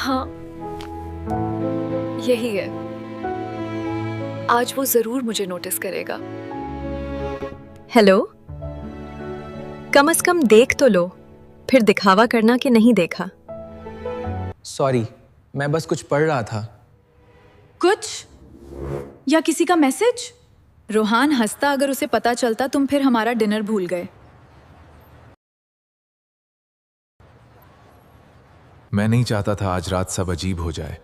हाँ, यही है। आज वो जरूर मुझे नोटिस करेगा। हेलो, कम से कम देख तो लो, फिर दिखावा करना कि नहीं देखा। सॉरी, मैं बस कुछ पढ़ रहा था। कुछ या किसी का मैसेज? रोहान हंसता अगर उसे पता चलता तुम फिर हमारा डिनर भूल गए। मैं नहीं चाहता था आज रात सब अजीब हो जाए।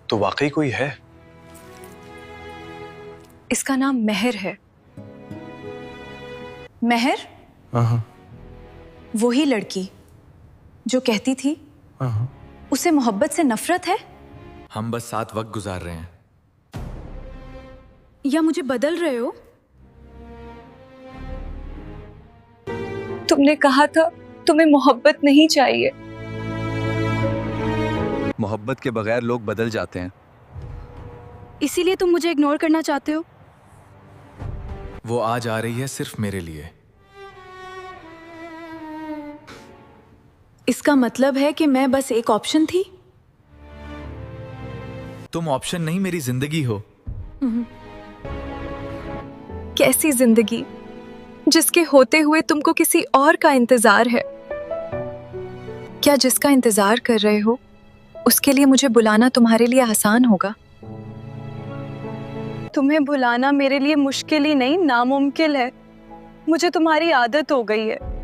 तो वाकई कोई है? इसका नाम मेहर है। मेहर? हाँ। वही लड़की जो कहती थी उसे मोहब्बत से नफरत है? हम बस साथ वक्त गुजार रहे हैं। या मुझे बदल रहे हो? तुमने कहा था तुम्हें मोहब्बत नहीं चाहिए। मोहब्बत के बगैर लोग बदल जाते हैं। इसीलिए तुम मुझे इग्नोर करना चाहते हो? वो आज आ रही है सिर्फ मेरे लिए। इसका मतलब है कि मैं बस एक ऑप्शन थी? तुम ऑप्शन नहीं, मेरी जिंदगी हो। कैसी जिंदगी जिसके होते हुए तुमको किसी और का इंतजार है? क्या जिसका इंतजार कर रहे हो उसके लिए मुझे बुलाना तुम्हारे लिए आसान होगा? तुम्हें भुलाना मेरे लिए मुश्किल ही नहीं, नामुमकिन है। मुझे तुम्हारी आदत हो गई है।